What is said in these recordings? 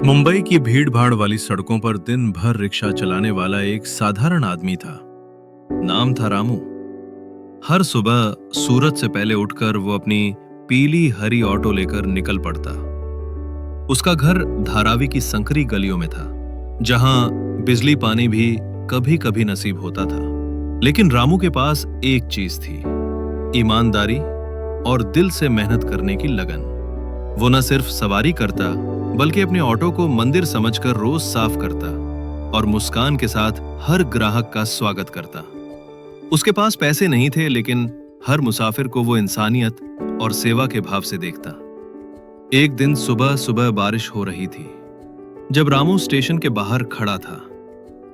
मुंबई की भीड़-भाड़ वाली सड़कों पर दिन भर रिक्शा चलाने वाला एक साधारण आदमी था। नाम था रामू। हर सुबह सूरज से पहले उठकर वो अपनी पीली हरी ऑटो लेकर निकल पड़ता। उसका घर धारावी की संकरी गलियों में था, जहां बिजली पानी भी कभी-कभी नसीब होता था। लेकिन रामू के पास एक चीज थी, ईमानदारी और दिल से मेहनत करने की लगन। वो न सिर्फ सवारी करता, बल्कि अपने ऑटो को मंदिर समझकर रोज साफ करता और मुस्कान के साथ हर ग्राहक का स्वागत करता। उसके पास पैसे नहीं थे, लेकिन हर मुसाफिर को वो इंसानियत और सेवा के भाव से देखता। एक दिन सुबह सुबह बारिश हो रही थी। जब रामू स्टेशन के बाहर खड़ा था,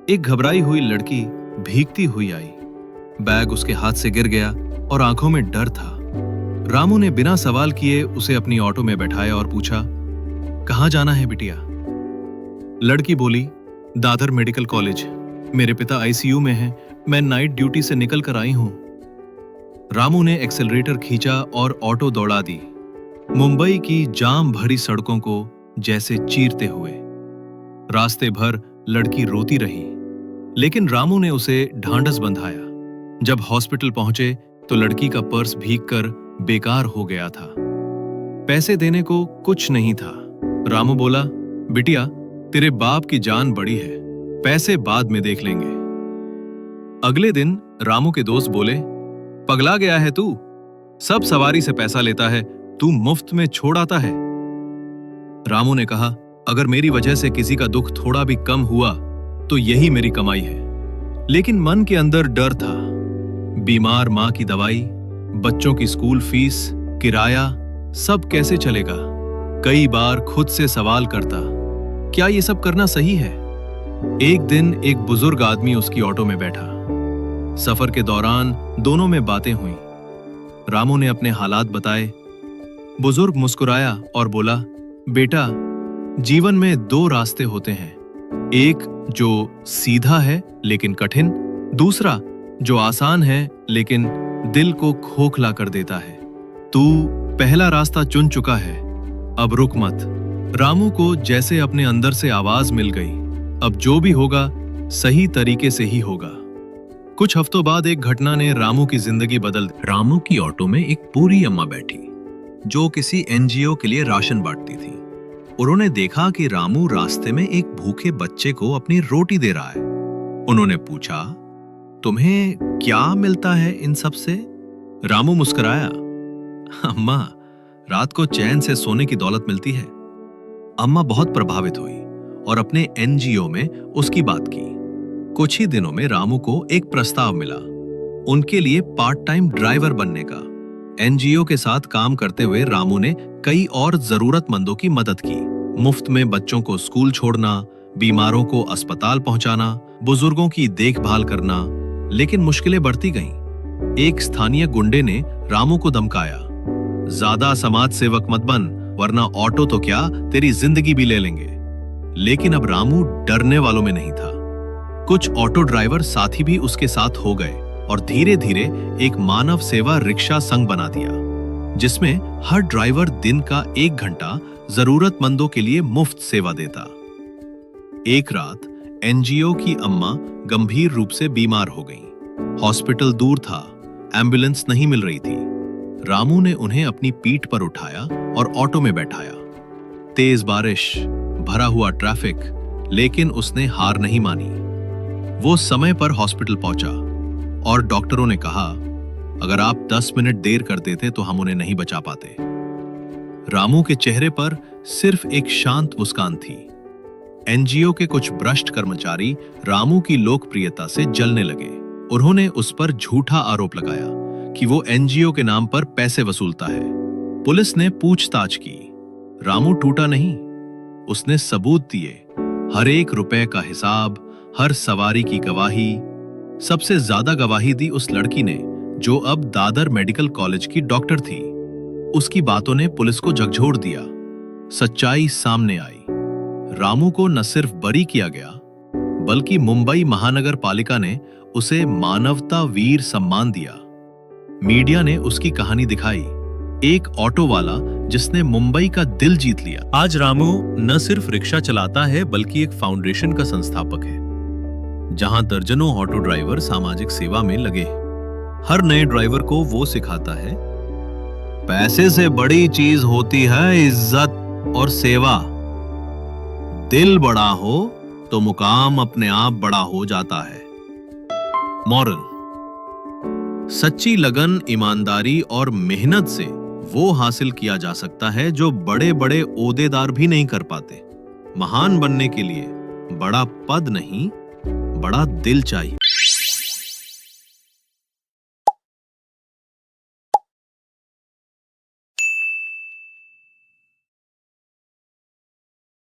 एक घबराई हुई लड़की भीगती हुई आई। बैग उसके हाथ से गिर गया और आंखों में डर था। रामू ने बिना सवाल किए उसे अपनी ऑटो में बैठाया और पूछा, कहाँ जाना है बिटिया? लड़की बोली, दादर मेडिकल कॉलेज। मेरे पिता आईसीयू में हैं। मैं नाइट ड्यूटी से निकल कर आई हूं। रामू ने एक्सेलरेटर खींचा और ऑटो दौड़ा दी, मुंबई की जाम भरी सड़कों को जैसे चीरते हुए। रास्ते भर लड़की रोती रही, लेकिन रामू ने उसे ढांढस बंधाया। जब हॉस्पिटल पहुंचे तो लड़की का पर्स भीगकर बेकार हो गया था। पैसे देने को कुछ नहीं था। रामू बोला, बिटिया, तेरे बाप की जान बड़ी है, पैसे बाद में देख लेंगे। अगले दिन रामू के दोस्त बोले, पगला गया है तू? सब सवारी से पैसा लेता है, तू मुफ्त में छोड़ आता है। रामू ने कहा, अगर मेरी वजह से किसी का दुख थोड़ा भी कम हुआ तो यही मेरी कमाई है। लेकिन मन के अंदर डर था। बीमार मां की दवाई, बच्चों की स्कूल फीस, किराया, सब कैसे चलेगा? कई बार खुद से सवाल करता, क्या ये सब करना सही है? एक दिन एक बुजुर्ग आदमी उसकी ऑटो में बैठा। सफर के दौरान दोनों में बातें हुई। रामू ने अपने हालात बताए। बुजुर्ग मुस्कुराया और बोला, बेटा, जीवन में दो रास्ते होते हैं, एक जो सीधा है लेकिन कठिन, दूसरा जो आसान है लेकिन दिल को खोखला कर देता है। तू पहला रास्ता चुन चुका है, अब रुक मत। रामू को जैसे अपने अंदर से आवाज मिल गई, अब जो भी होगा सही तरीके से ही होगा। कुछ हफ्तों बाद एक घटना ने रामू की जिंदगी बदल दी। रामू की ऑटो में एक बूढ़ी अम्मा बैठी, जो किसी एनजीओ के लिए राशन बांटती थी। उन्होंने देखा कि रामू रास्ते में एक भूखे बच्चे को अपनी रोटी दे रहा है। उन्होंने पूछा, तुम्हें क्या मिलता है इन सब से? रामू मुस्कुराया, अम्मा, रात को चैन से सोने की दौलत मिलती है। अम्मा बहुत प्रभावित हुई और अपने एनजीओ में उसकी बात की। कुछ ही दिनों में रामू को एक प्रस्ताव मिला, उनके लिए पार्ट टाइम ड्राइवर बनने का। एनजीओ के साथ काम करते हुए रामू ने कई और जरूरतमंदों की मदद की। मुफ्त में बच्चों को स्कूल छोड़ना, बीमारों को अस्पताल पहुंचाना, बुजुर्गों की देखभाल करना। लेकिन मुश्किलें बढ़ती गईं। एक स्थानीय गुंडे ने रामू को धमकाया, ज्यादा समाज सेवक मत बन, वरना ऑटो तो क्या तेरी जिंदगी भी ले लेंगे। लेकिन अब रामू डरने वालों में नहीं था। कुछ ऑटो ड्राइवर साथी भी उसके साथ हो गए और धीरे धीरे एक मानव सेवा रिक्शा संघ बना दिया, जिसमें हर ड्राइवर दिन का 1 घंटा जरूरतमंदों के लिए मुफ्त सेवा देता। एक रात एनजीओ की अम्मा गंभीर रूप से बीमार हो गईं। हॉस्पिटल दूर था, एम्बुलेंस नहीं मिल रही थी। रामू ने उन्हें अपनी पीठ पर उठाया और ऑटो में बैठाया। तेज बारिश, भरा हुआ ट्रैफिक, लेकिन उसने हार नहीं मानी। वो समय पर हॉस्पिटल पहुंचा और डॉक्टरों ने कहा, अगर आप 10 मिनट देर कर देते तो हम उन्हें नहीं बचा पाते। रामू के चेहरे पर सिर्फ एक शांत मुस्कान थी। एनजीओ के कुछ भ्रष्ट कर्मचारी रामू की लोकप्रियता से जलने लगे। उन्होंने उस पर झूठा आरोप लगाया कि वो एनजीओ के नाम पर पैसे वसूलता है। पुलिस ने पूछताछ की। रामू टूटा नहीं, उसने सबूत दिए, हर एक रुपए का हिसाब, हर सवारी की गवाही। सबसे ज्यादा गवाही दी उस लड़की ने, जो अब दादर मेडिकल कॉलेज की डॉक्टर थी। उसकी बातों ने पुलिस को झकझोर दिया। सच्चाई सामने आई। रामू को न सिर्फ बरी किया गया, बल्कि मुंबई महानगर पालिका ने उसे मानवता वीर सम्मान दिया। मीडिया ने उसकी कहानी दिखाई। एक ऑटो वाला जिसने मुंबई का दिल जीत लिया। आज रामू न सिर्फ रिक्शा चलाता है बल्कि एक फाउंडेशन का संस्थापक है, जहां दर्जनों ऑटो ड्राइवर सामाजिक सेवा में लगे हैं। हर नए ड्राइवर को वो सिखाता है, पैसे से बड़ी चीज होती है इज्जत और सेवा। दिल बड़ा हो तो मुकाम अपने आप बड़ा हो जाता है। मॉरल: सच्ची लगन, ईमानदारी और मेहनत से वो हासिल किया जा सकता है जो बड़े बड़े ओहदेदार भी नहीं कर पाते। महान बनने के लिए बड़ा पद नहीं, बड़ा दिल चाहिए।